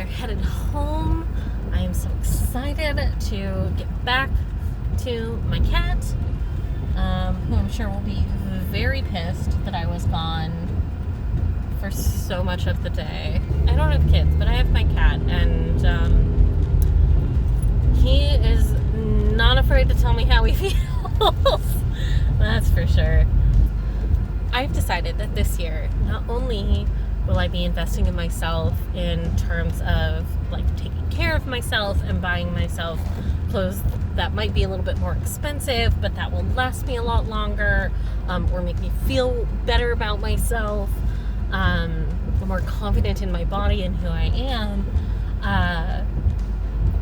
are headed home. I am so excited to get back to my cat, who I'm sure will be very pissed that I was gone for so much of the day. I don't have kids, but I have my cat, and he is not afraid to tell me how he feels. That's for sure. I've decided that this year, not only will I be investing in myself in terms of like taking care of myself and buying myself clothes that might be a little bit more expensive, but that will last me a lot longer, or make me feel better about myself, more confident in my body and who I am.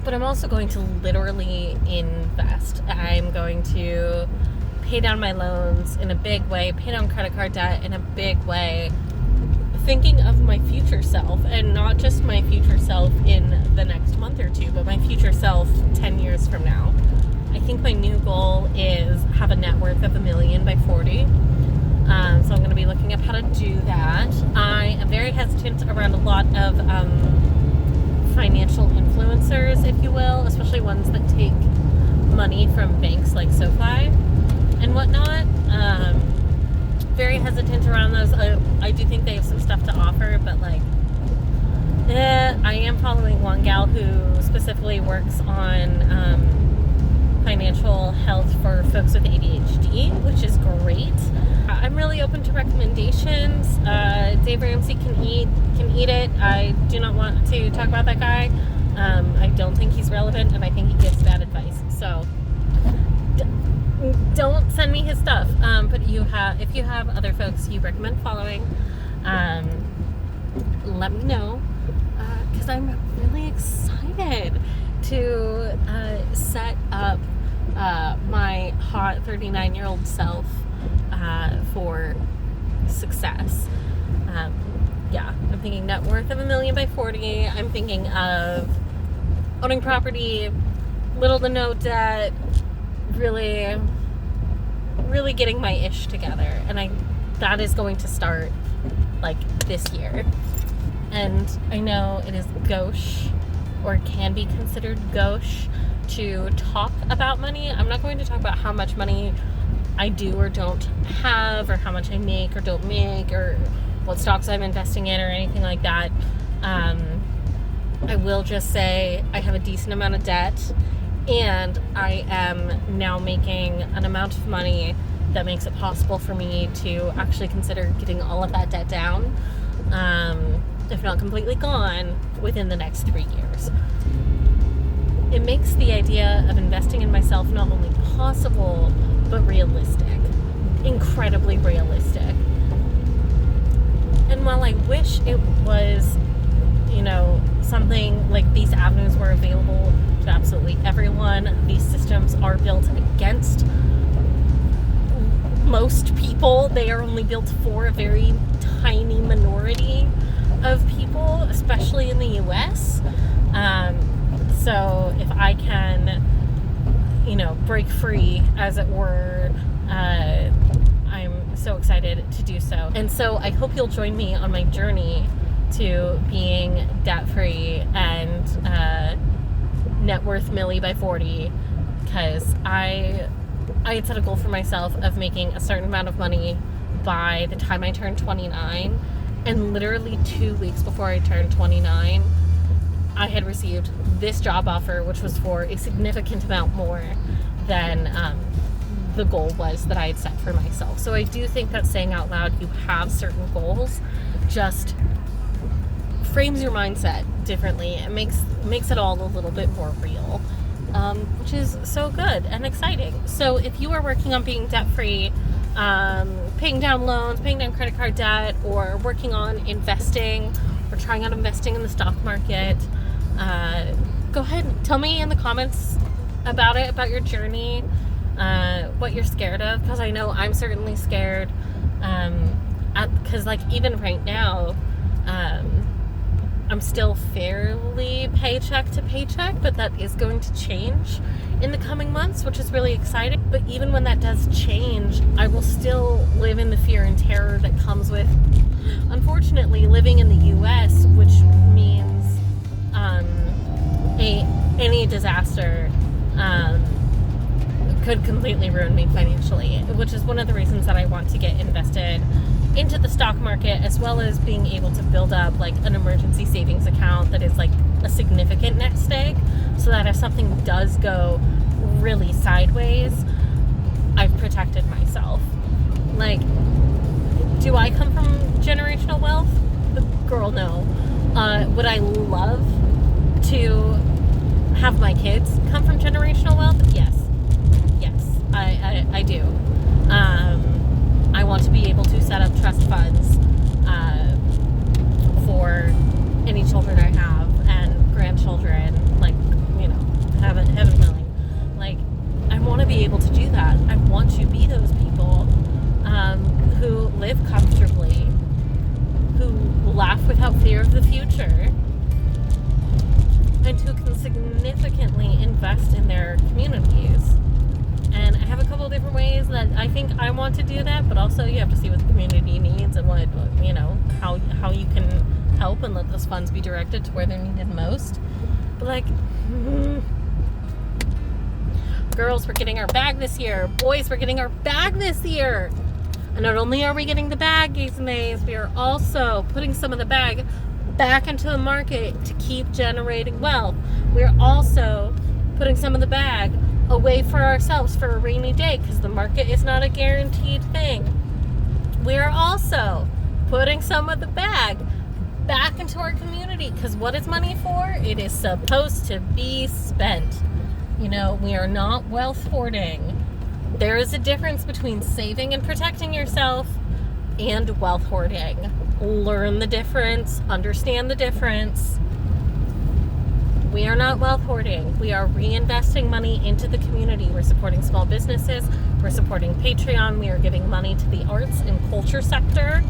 But I'm also going to literally invest. I'm going to pay down my loans in a big way, pay down credit card debt in a big way, thinking of my future self, and not just my future self in the next month or two, but my future self 10 years from now. I think my new goal is have a net worth of $1 million by 40. So I'm going to be looking up how to do that. I am very hesitant around a lot of financial influencers, if you will, especially ones that take money from banks like SoFi and whatnot. Very hesitant around those. I do think they have some stuff to offer, but like, I am following one gal who specifically works on financial health for folks with ADHD, which is great. I'm really open to recommendations. Dave Ramsey can eat it. I do not want to talk about that guy. I don't think he's relevant, and I think he gives bad advice. So don't send me his stuff. But if you have other folks you recommend following, let me know, because I'm really excited to set up my hot 39-year-old self for success. I'm thinking net worth of $1 million by 40. I'm thinking of owning property, little to no debt, really getting my ish together, and that is going to start like this year. And I know it is gauche, or can be considered gauche, to talk about money. I'm not going to talk about how much money I do or don't have, or how much I make or don't make, or what stocks I'm investing in, or anything like that. I will just say I have a decent amount of debt, and I am now making an amount of money that makes it possible for me to actually consider getting all of that debt down, if not completely gone, within the next 3 years. It makes the idea of investing in myself not only possible, but realistic. Incredibly realistic. And while I wish it was, something like these avenues were available to absolutely everyone, these systems are built against most people. They are only built for a very tiny minority of people, especially in the US. So if I can, break free, as it were, I'm so excited to do so. And so I hope you'll join me on my journey to being debt-free and net worth milli by 40, because I had set a goal for myself of making a certain amount of money by the time I turned 29, and literally 2 weeks before I turned 29, I had received this job offer, which was for a significant amount more than the goal was that I had set for myself. So I do think that saying out loud you have certain goals just frames your mindset differently. It makes it all a little bit more real, which is so good and exciting. So if you are working on being debt-free, paying down loans, paying down credit card debt, or working on investing, or trying out investing in the stock market, go ahead and tell me in the comments about your journey, what you're scared of, because I know I'm certainly scared, because even right now, I'm still fairly paycheck to paycheck, but that is going to change in the coming months, which is really exciting. But even when that does change, I will still live in the fear and terror that comes with, unfortunately, living in the US, which means any disaster could completely ruin me financially, which is one of the reasons that I want to get invested into the stock market, as well as being able to build up like an emergency savings account that is like a significant nest egg, so that if something does go really sideways, I've protected myself. Like, do I come from generational wealth? Girl, no. Would I love to have my kids come from generational wealth? Yes, I do. I want to be able to set up trust funds for any children I have and grandchildren, like, you know, heaven willing. Like, I want to be able to do that. I want to be those people who live comfortably, who laugh without fear of the future, and who can significantly invest in their communities. And I have a couple of different ways that I think I want to do that, but also you have to see what the community needs and what, you know, how you can help and let those funds be directed to where they're needed most. But like, girls, we're getting our bag this year. Boys, we're getting our bag this year. And not only are we getting the bag, gays and nays, we are also putting some of the bag back into the market to keep generating wealth. We're also putting some of the bag away for ourselves for a rainy day, because the market is not a guaranteed thing. We're also putting some of the bag back into our community, because what is money for? It is supposed to be spent. You know, we are not wealth hoarding. There is a difference between saving and protecting yourself and wealth hoarding. Learn the difference, understand the difference. We are not wealth hoarding. We are reinvesting money into the community. We're supporting small businesses. We're supporting Patreon. We are giving money to the arts and culture sector.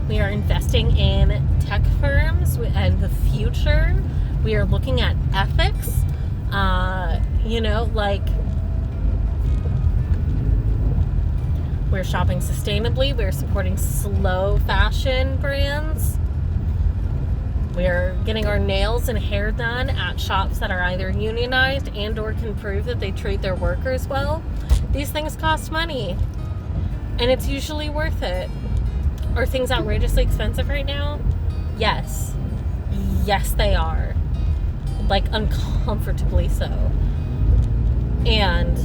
We are investing in tech firms and the future. We are looking at ethics. You know, like, we're shopping sustainably. We're supporting slow fashion brands. We're getting our nails and hair done at shops that are either unionized and or can prove that they treat their workers well. These things cost money, and it's usually worth it. Are things outrageously expensive right now? Yes. Yes, they are. Like, uncomfortably so. And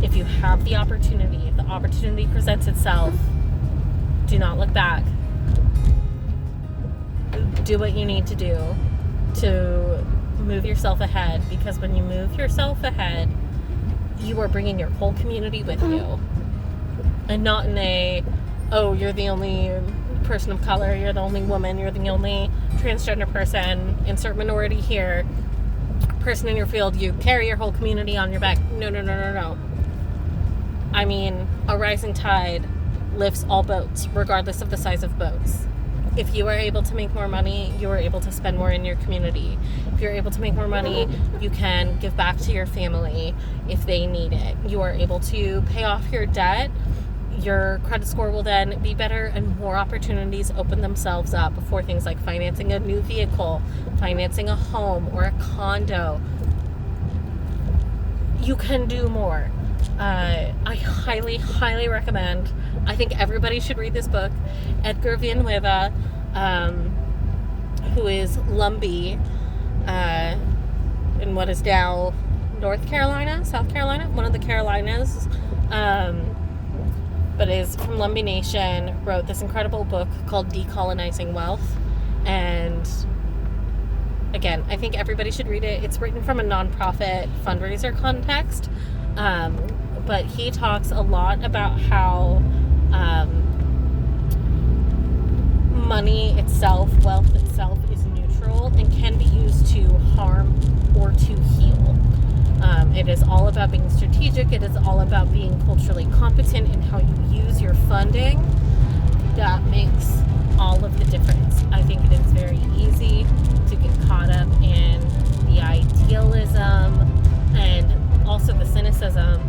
if you have the opportunity, if the opportunity presents itself, do not look back. Do what you need to do to move yourself ahead, because when you move yourself ahead, you are bringing your whole community with you, and not in a, oh, you're the only person of color, you're the only woman, you're the only transgender person, insert minority here, person in your field, you carry your whole community on your back. No. I mean, a rising tide lifts all boats, regardless of the size of boats. If you are able to make more money, you are able to spend more in your community. If you're able to make more money, you can give back to your family if they need it. You are able to pay off your debt. Your credit score will then be better, and more opportunities open themselves up for things like financing a new vehicle, financing a home or a condo. You can do more. I highly, highly recommend. I think everybody should read this book. Edgar Villanueva, who is Lumbee in what is now South Carolina, one of the Carolinas, but is from Lumbee Nation, wrote this incredible book called Decolonizing Wealth. And again, I think everybody should read it. It's written from a nonprofit fundraiser context. But he talks a lot about how money itself, wealth itself, is neutral and can be used to harm or to heal. It is all about being strategic. It is all about being culturally competent in how you use your funding. That makes all of the difference. I think it is very easy to get caught up in the idealism and also the cynicism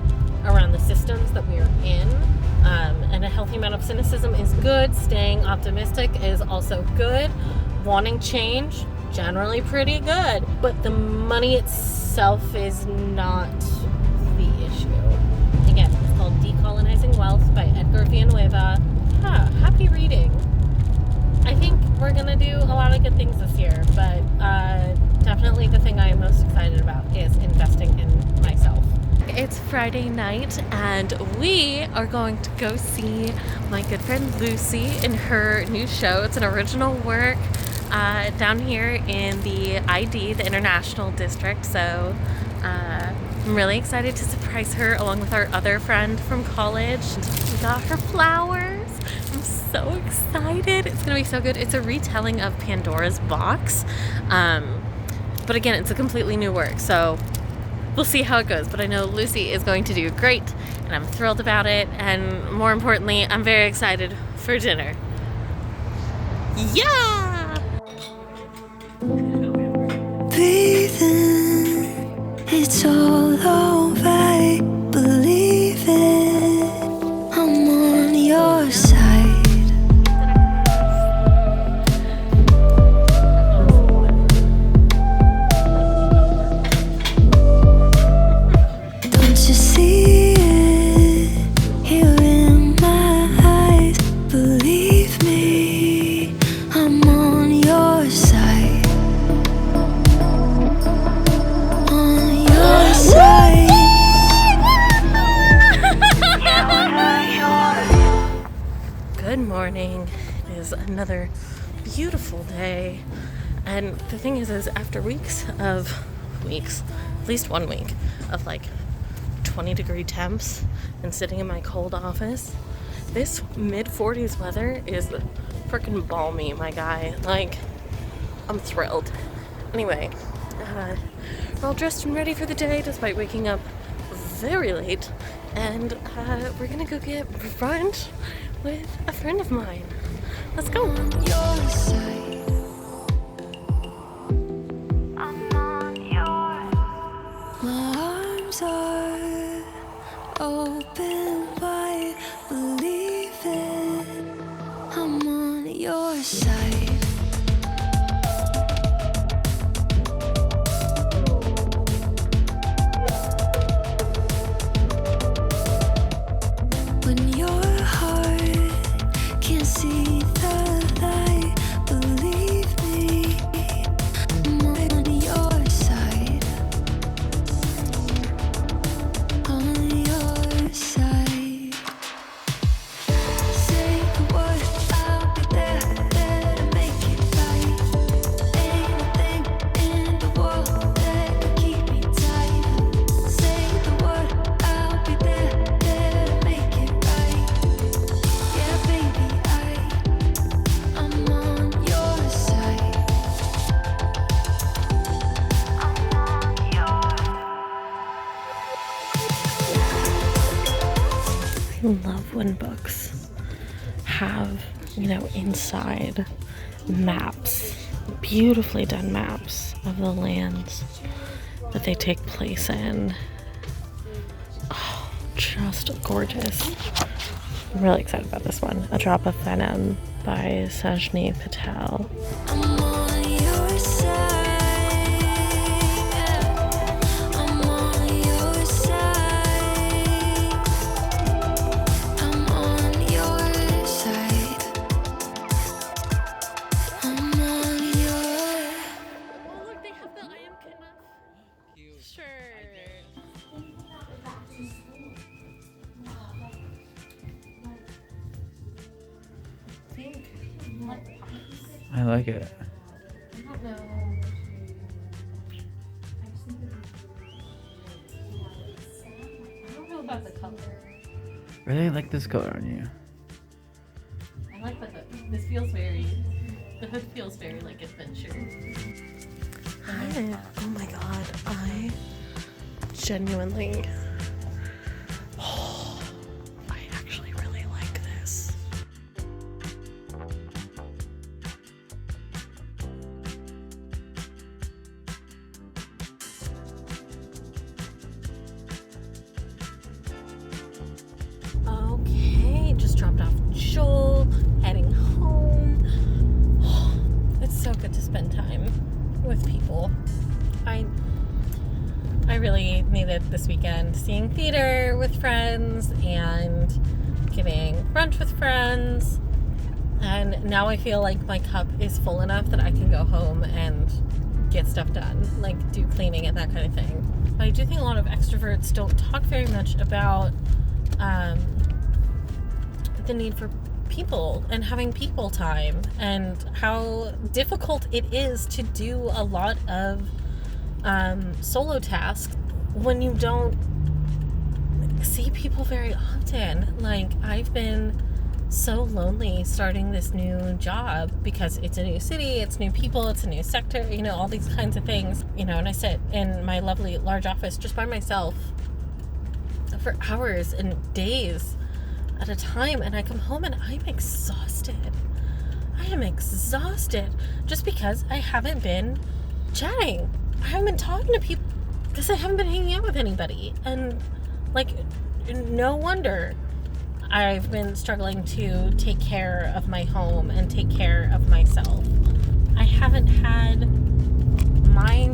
around the systems that we are in. And a healthy amount of cynicism is good. Staying optimistic is also good. Wanting change, generally pretty good, but the money itself is not the issue. Again, it's called Decolonizing Wealth by Edgar Villanueva. Happy reading. I think we're gonna do a lot of good things this year, but definitely the thing I am most excited about is investing in myself. It's Friday night and we are going to go see my good friend Lucy in her new show. It's an original work down here in the ID, the International District. So I'm really excited to surprise her along with our other friend from college. We got her flowers. I'm so excited. It's gonna be so good. It's a retelling of Pandora's Box. But again, it's a completely new work. So we'll see how it goes, but I know Lucy is going to do great, and I'm thrilled about it, and more importantly, I'm very excited for dinner. Yeah! Breathing, it's all alright, believe it, I'm on your side. Another beautiful day, and the thing is after at least 1 week of like 20-degree temps and sitting in my cold office, this mid-40s weather is freaking balmy, my guy. Like, I'm thrilled. Anyway, we're all dressed and ready for the day despite waking up very late, and we're gonna go get brunch with a friend of mine. Let's go. On your side. I'm on yours. My arms are open wide. Believe it. I'm on your side. When your heart can't see the light, believe me, I'm on your side. On your side. Say the word, I'll be there to make it right. Ain't a thing in the world that can keep me tight. Say the word, I'll be there to make it right. Yeah, baby, I'm on your side. I'm on yours. I love when books have, inside maps, beautifully done maps of the lands that they take place in. Oh, just gorgeous. I'm really excited about this one. A Drop of Venom by Sajni Patel. I'm on your side. I'm on your side. I'm on your side. I'm on your. Oh, look, they have the I am Kenneth shirt. I like it. I don't know. I don't know about the color. Really like this color on you. I like the hood. The hood feels very like adventure. Oh my god, I genuinely, I actually really like this. Okay, just dropped off Joel, heading home. It's so good to spend time with people. I really needed this weekend seeing theater with friends and getting brunch with friends. And now I feel like my cup is full enough that I can go home and get stuff done, like do cleaning and that kind of thing. But I do think a lot of extroverts don't talk very much about the need for people and having people time and how difficult it is to do a lot of solo tasks when you don't see people very often. Like, I've been so lonely starting this new job because it's a new city, it's new people, it's a new sector, you know, all these kinds of things, you know, and I sit in my lovely large office just by myself for hours and days at a time, and I come home and I'm exhausted. I am exhausted just because I haven't been chatting. I haven't been talking to people because I haven't been hanging out with anybody. And, like, no wonder I've been struggling to take care of my home and take care of myself. I haven't had my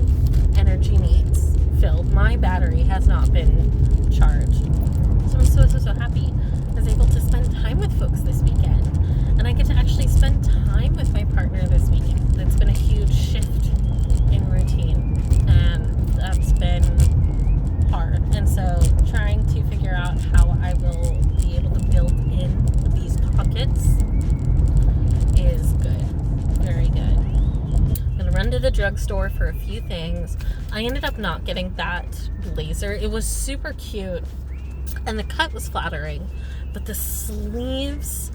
energy needs filled. My battery has not been charged. So I'm so happy I was able to spend time with folks this weekend. And I get to actually spend time with my partner this weekend. It's been a huge shift in routine. And that's been hard. And so trying to figure out how I will be able to build in these pockets is good. Very good. I'm gonna run to the drugstore for a few things. I ended up not getting that blazer. It was super cute and the cut was flattering, but the sleeves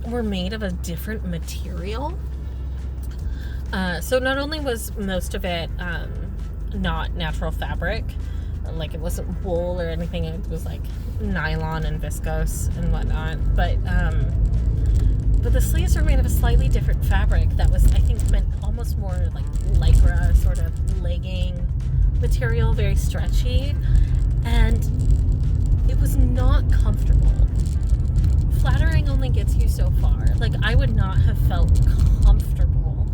were made of a different material. So not only was most of it not natural fabric, like it wasn't wool or anything, it was like nylon and viscose and whatnot, but the sleeves were made of a slightly different fabric that was, I think, meant almost more like lycra sort of legging material, very stretchy, and it was not comfortable. Flattering only gets you so far. Like, I would not have felt comfortable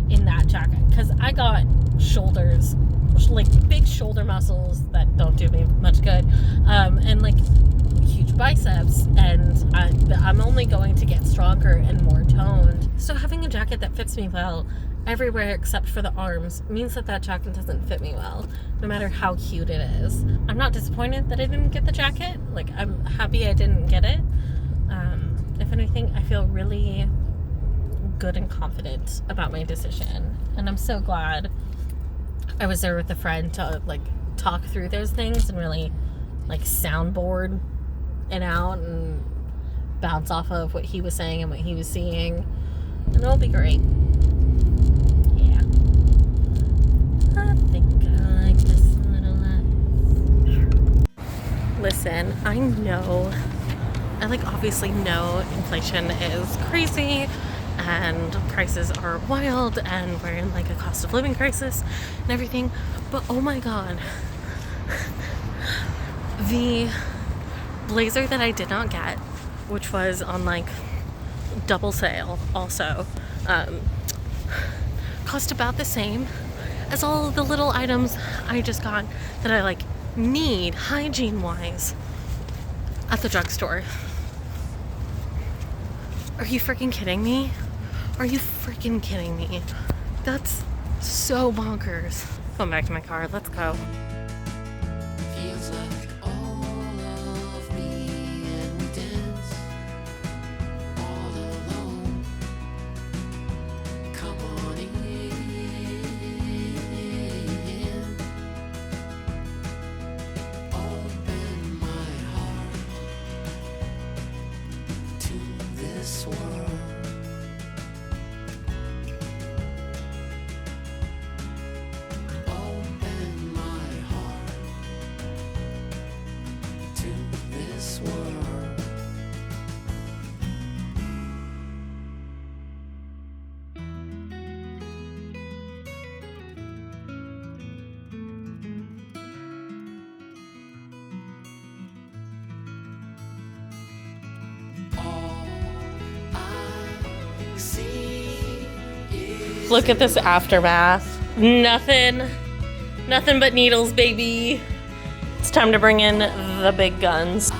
in that jacket because I got shoulders, like big shoulder muscles that don't do me much good, and like huge biceps, and I'm only going to get stronger and more toned. So having a jacket that fits me well everywhere except for the arms means that jacket doesn't fit me well, no matter how cute it is. I'm not disappointed that I didn't get the jacket. Like, I'm happy I didn't get it. If anything, I feel really good and confident about my decision, and I'm so glad I was there with a friend to like talk through those things and really like soundboard it out and bounce off of what he was saying and what he was seeing, and it'll be great. Yeah, I think I like this little life. Listen, I obviously know inflation is crazy and prices are wild and we're in like a cost of living crisis and everything, but oh my god, the blazer that I did not get, which was on like double sale also, cost about the same as all of the little items I just got that I like need hygiene wise at the drugstore. Are you freaking kidding me? Are you freaking kidding me? That's so bonkers. Going back to my car, let's go. Feels like all of me and we dance all alone. Come on in. Open my heart to this world. Open my Look at this aftermath. Nothing but needles, baby. It's time to bring in the big guns.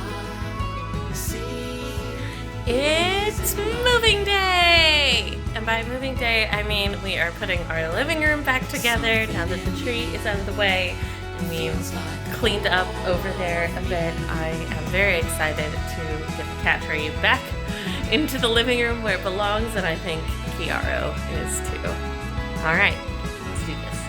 It's moving day! And by moving day, I mean we are putting our living room back together now that the tree is out of the way and we've cleaned up over there a bit. I am very excited to get the cat tree back into the living room where it belongs, and I think Kiaro is too. All right, let's do this.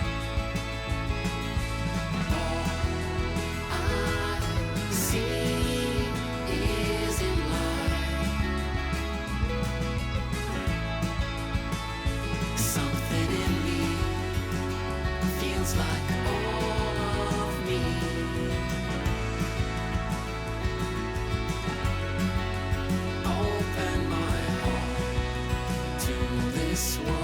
Something in me feels like all of me. Open my heart to this world.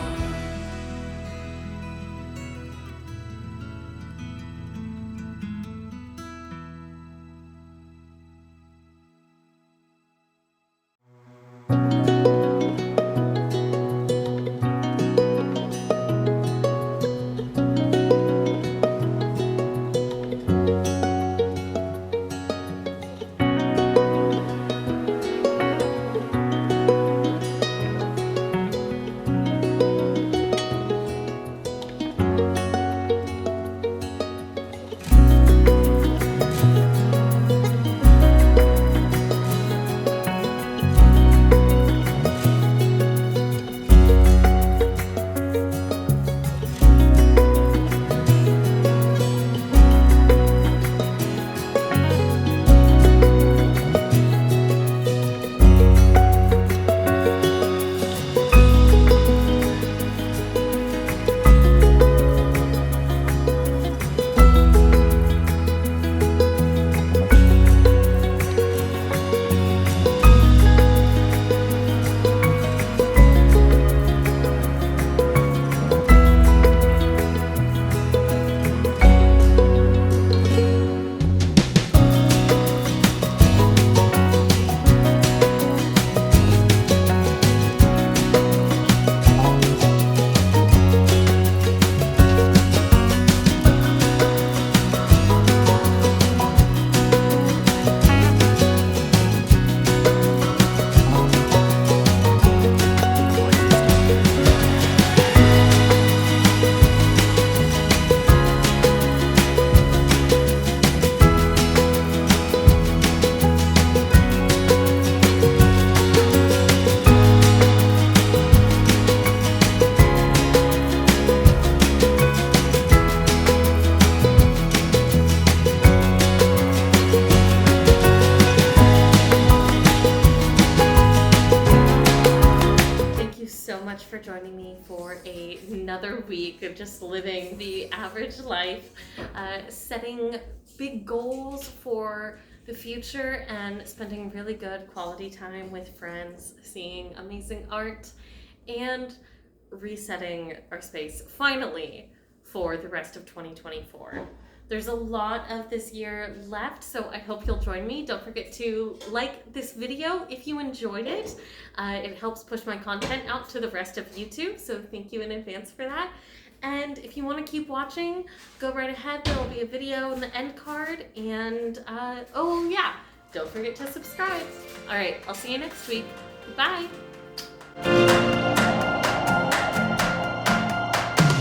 For joining me for another week of just living the average life, setting big goals for the future and spending really good quality time with friends, seeing amazing art, and resetting our space finally for the rest of 2024. There's a lot of this year left, so I hope you'll join me. Don't forget to like this video if you enjoyed it. It helps push my content out to the rest of YouTube, so thank you in advance for that. And if you want to keep watching, go right ahead. There will be a video in the end card. And, oh yeah, don't forget to subscribe. All right, I'll see you next week. Bye.